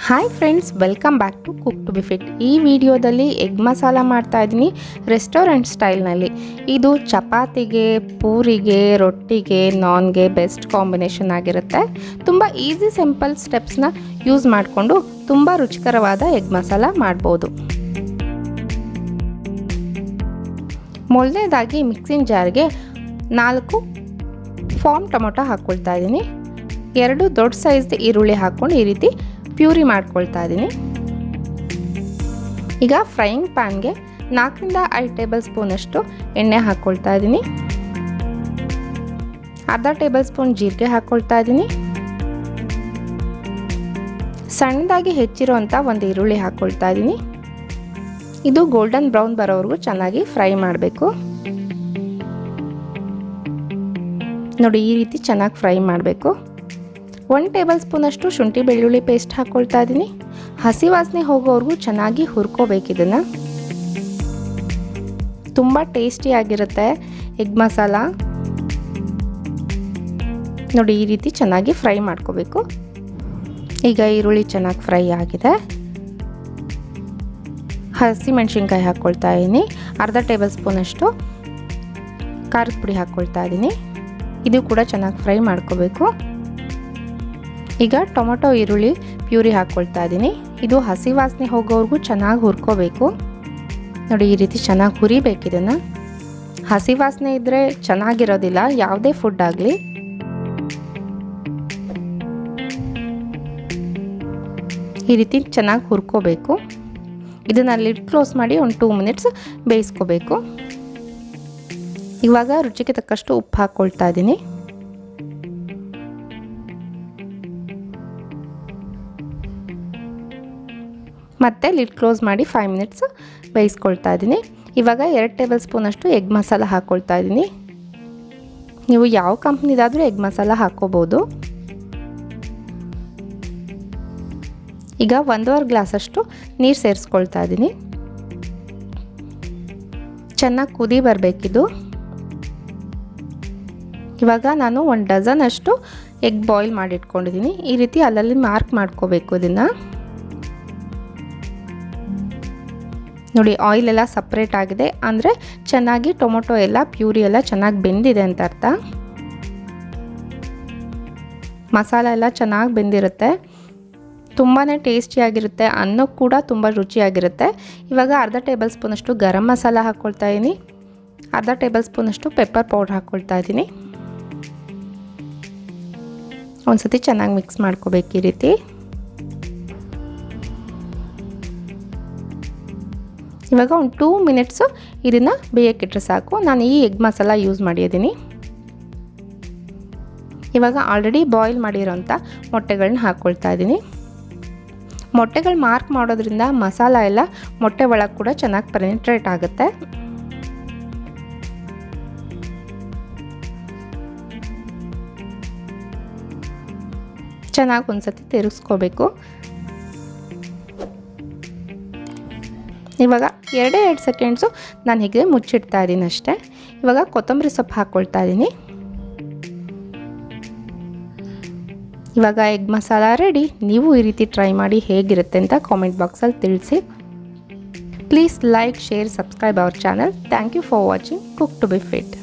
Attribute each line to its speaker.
Speaker 1: Hi friends, welcome back to cook to be fit. ಈ ವಿಡಿಯೋದಲ್ಲಿ egg masala ಮಾಡ್ತಾ ಇದ್ದೀನಿ ರೆಸ್ಟೋರೆಂಟ್ ಸ್ಟೈಲ್ನಲ್ಲಿ. ಇದು ಚಪಾತಿಗೆ, ಪೂರಿಗೆ, ರೊಟ್ಟಿಗೆ, ನಾನ್ಗೆ ಬೆಸ್ಟ್ ಕಾಂಬಿನೇಷನ್ ಆಗಿರುತ್ತೆ. ತುಂಬ ಈಸಿ ಸಿಂಪಲ್ ಸ್ಟೆಪ್ಸ್ನ ಯೂಸ್ ಮಾಡಿಕೊಂಡು ತುಂಬ ರುಚಿಕರವಾದ ಎಗ್ ಮಸಾಲ ಮಾಡ್ಬೋದು. ಮೊದಲನೇದಾಗಿ ಮಿಕ್ಸಿಂಗ್ ಜಾರ್ಗೆ 4 ಫಾರ್ಮ್ ಟೊಮೊಟೊ ಹಾಕ್ಕೊಳ್ತಾ ಇದ್ದೀನಿ. 2 ದೊಡ್ಡ ಸೈಜ್ದು ಈರುಳ್ಳಿ ಹಾಕ್ಕೊಂಡು ಈ ರೀತಿ ಪ್ಯೂರಿ ಮಾಡ್ಕೊಳ್ತಾ ಇದ್ದೀನಿ. ಈಗ ಫ್ರೈಯಿಂಗ್ ಪ್ಯಾನ್ಗೆ 4 ರಿಂದ 5 ಟೇಬಲ್ ಸ್ಪೂನಷ್ಟು ಎಣ್ಣೆ ಹಾಕ್ಕೊಳ್ತಾ ಇದ್ದೀನಿ. ಅರ್ಧ ಟೇಬಲ್ ಸ್ಪೂನ್ ಜೀರಿಗೆ ಹಾಕ್ಕೊಳ್ತಾ ಇದ್ದೀನಿ. ಸಣ್ಣದಾಗಿ ಹೆಚ್ಚಿರುವಂಥ ಒಂದು ಈರುಳ್ಳಿ ಹಾಕ್ಕೊಳ್ತಾ ಇದ್ದೀನಿ. ಇದು ಗೋಲ್ಡನ್ ಬ್ರೌನ್ ಬರೋವರೆಗೂ ಚೆನ್ನಾಗಿ ಫ್ರೈ ಮಾಡಬೇಕು. ನೋಡಿ, ಈ ರೀತಿ ಚೆನ್ನಾಗಿ ಫ್ರೈ ಮಾಡಬೇಕು. 1 ಟೇಬಲ್ ಸ್ಪೂನಷ್ಟು ಶುಂಠಿ ಬೆಳ್ಳುಳ್ಳಿ ಪೇಸ್ಟ್ ಹಾಕ್ಕೊಳ್ತಾ ಇದ್ದೀನಿ. ಹಸಿ ವಾಸನೆ ಹೋಗೋವರೆಗೂ ಚೆನ್ನಾಗಿ ಹುರ್ಕೋಬೇಕು. ಇದನ್ನು ತುಂಬ ಟೇಸ್ಟಿಯಾಗಿರುತ್ತೆ ಎಗ್ ಮಸಾಲ. ನೋಡಿ, ಈ ರೀತಿ ಚೆನ್ನಾಗಿ ಫ್ರೈ ಮಾಡ್ಕೋಬೇಕು. ಈಗ ಈರುಳ್ಳಿ ಚೆನ್ನಾಗಿ ಫ್ರೈ ಆಗಿದೆ. ಹಸಿ ಮೆಣಸಿನ್ಕಾಯಿ ಹಾಕ್ಕೊಳ್ತಾ ಇದ್ದೀನಿ. ಅರ್ಧ ಟೇಬಲ್ ಸ್ಪೂನಷ್ಟು ಖಾರದ ಪುಡಿ ಹಾಕ್ಕೊಳ್ತಾ ಇದ್ದೀನಿ. ಇದು ಕೂಡ ಚೆನ್ನಾಗಿ ಫ್ರೈ ಮಾಡ್ಕೋಬೇಕು. ಈಗ ಟೊಮೊಟೊ ಈರುಳ್ಳಿ ಪ್ಯೂರಿ ಹಾಕ್ಕೊಳ್ತಾ ಇದ್ದೀನಿ. ಇದು ಹಸಿ ವಾಸನೆ ಹೋಗೋವರೆಗೂ ಚೆನ್ನಾಗಿ ಹುರ್ಕೋಬೇಕು. ನೋಡಿ, ಈ ರೀತಿ ಚೆನ್ನಾಗಿ ಹುರಿಬೇಕು. ಇದನ್ನು ಹಸಿ ವಾಸನೆ ಇದ್ದರೆ ಚೆನ್ನಾಗಿರೋದಿಲ್ಲ ಯಾವುದೇ ಫುಡ್ ಆಗಲಿ. ಈ ರೀತಿ ಚೆನ್ನಾಗಿ ಹುರ್ಕೋಬೇಕು. ಇದನ್ನು ಲಿಡ್ ಕ್ಲೋಸ್ ಮಾಡಿ ಒಂದು 2 ಮಿನಿಟ್ಸ್ ಬೇಯಿಸ್ಕೋಬೇಕು. ಇವಾಗ ರುಚಿಗೆ ತಕ್ಕಷ್ಟು ಉಪ್ಪು ಹಾಕ್ಕೊಳ್ತಾ ಇದ್ದೀನಿ. ಮತ್ತು ಲಿಡ್ ಕ್ಲೋಸ್ ಮಾಡಿ 5 ಮಿನಿಟ್ಸ್ ಬೇಯಿಸ್ಕೊಳ್ತಾ ಇದ್ದೀನಿ. ಇವಾಗ 2 ಟೇಬಲ್ ಸ್ಪೂನಷ್ಟು ಎಗ್ ಮಸಾಲ ಹಾಕ್ಕೊಳ್ತಾ ಇದ್ದೀನಿ. ನೀವು ಯಾವ ಕಂಪ್ನಿದಾದರೂ ಎಗ್ ಮಸಾಲ ಹಾಕ್ಕೋಬೋದು. ಈಗ 1.5 ಗ್ಲಾಸಷ್ಟು ನೀರು ಸೇರಿಸ್ಕೊಳ್ತಾ ಇದ್ದೀನಿ. ಚೆನ್ನಾಗಿ ಕುದಿ ಬರಬೇಕಿದು. ಇವಾಗ ನಾನು 1 ಡಜನಷ್ಟು ಎಗ್ ಬಾಯ್ಲ್ ಮಾಡಿಟ್ಕೊಂಡಿದ್ದೀನಿ. ಈ ರೀತಿ ಅಲ್ಲಲ್ಲಿ ಮಾರ್ಕ್ ಮಾಡ್ಕೋಬೇಕು. ಇದನ್ನು ನೋಡಿ, ಆಯಿಲ್ ಎಲ್ಲ ಸಪ್ರೇಟ್ ಆಗಿದೆ ಅಂದರೆ ಚೆನ್ನಾಗಿ ಟೊಮೊಟೊ ಎಲ್ಲ ಪ್ಯೂರಿ ಎಲ್ಲ ಚೆನ್ನಾಗಿ ಬೆಂದಿದೆ ಅಂತ ಅರ್ಥ. ಮಸಾಲ ಎಲ್ಲ ಚೆನ್ನಾಗಿ ಬೆಂದಿರುತ್ತೆ. ತುಂಬಾ ಟೇಸ್ಟಿಯಾಗಿರುತ್ತೆ. ಅನ್ನಕ್ಕೆ ಕೂಡ ತುಂಬ ರುಚಿಯಾಗಿರುತ್ತೆ. ಇವಾಗ ಅರ್ಧ ಟೇಬಲ್ ಸ್ಪೂನಷ್ಟು ಗರಂ ಮಸಾಲ ಹಾಕ್ಕೊಳ್ತಾ ಇದ್ದೀನಿ. ಅರ್ಧ ಟೇಬಲ್ ಸ್ಪೂನಷ್ಟು ಪೆಪ್ಪರ್ ಪೌಡ್ರ್ ಹಾಕ್ಕೊಳ್ತಾ ಇದ್ದೀನಿ. ಒಂದು ಸತಿ ಚೆನ್ನಾಗಿ ಮಿಕ್ಸ್ ಮಾಡ್ಕೋಬೇಕು. ಈ ರೀತಿ ಇವಾಗ ಒಂದು 2 ಮಿನಿಟ್ಸು ಇದನ್ನು ಬೇಯಕ್ಕಿಟ್ರೆ ಸಾಕು. ನಾನು ಈ ಎಗ್ ಮಸಾಲ ಯೂಸ್ ಮಾಡಿದ್ದೀನಿ. ಇವಾಗ ಆಲ್ರೆಡಿ ಬಾಯ್ಲ್ ಮಾಡಿರೋಂಥ ಮೊಟ್ಟೆಗಳನ್ನ ಹಾಕ್ಕೊಳ್ತಾ ಇದ್ದೀನಿ. ಮೊಟ್ಟೆಗಳು ಮಾರ್ಕ್ ಮಾಡೋದ್ರಿಂದ ಮಸಾಲ ಎಲ್ಲ ಮೊಟ್ಟೆ ಒಳಗೆ ಕೂಡ ಚೆನ್ನಾಗಿ ಪೆನಿಟ್ರೇಟ್ ಆಗುತ್ತೆ. ಚೆನ್ನಾಗಿ ಒಂದ್ಸತಿ ತಿರುಗಿಸ್ಕೋಬೇಕು. ಇವಾಗ 2 ಸೆಕೆಂಡ್ಸು ನಾನು ಹೀಗೆ ಮುಚ್ಚಿಡ್ತಾ ಇದ್ದೀನಿ ಅಷ್ಟೇ. ಇವಾಗ ಕೊತ್ತಂಬರಿ ಸೊಪ್ಪು ಹಾಕ್ಕೊಳ್ತಾ ಇದ್ದೀನಿ. ಇವಾಗ ಎಗ್ ಮಸಾಲ ರೆಡಿ. ನೀವು ಈ ರೀತಿ ಟ್ರೈ ಮಾಡಿ ಹೇಗಿರುತ್ತೆ ಅಂತ ಕಾಮೆಂಟ್ ಬಾಕ್ಸಲ್ಲಿ ತಿಳಿಸಿ. Please like, share, subscribe our channel. Thank you for watching cook to be fit.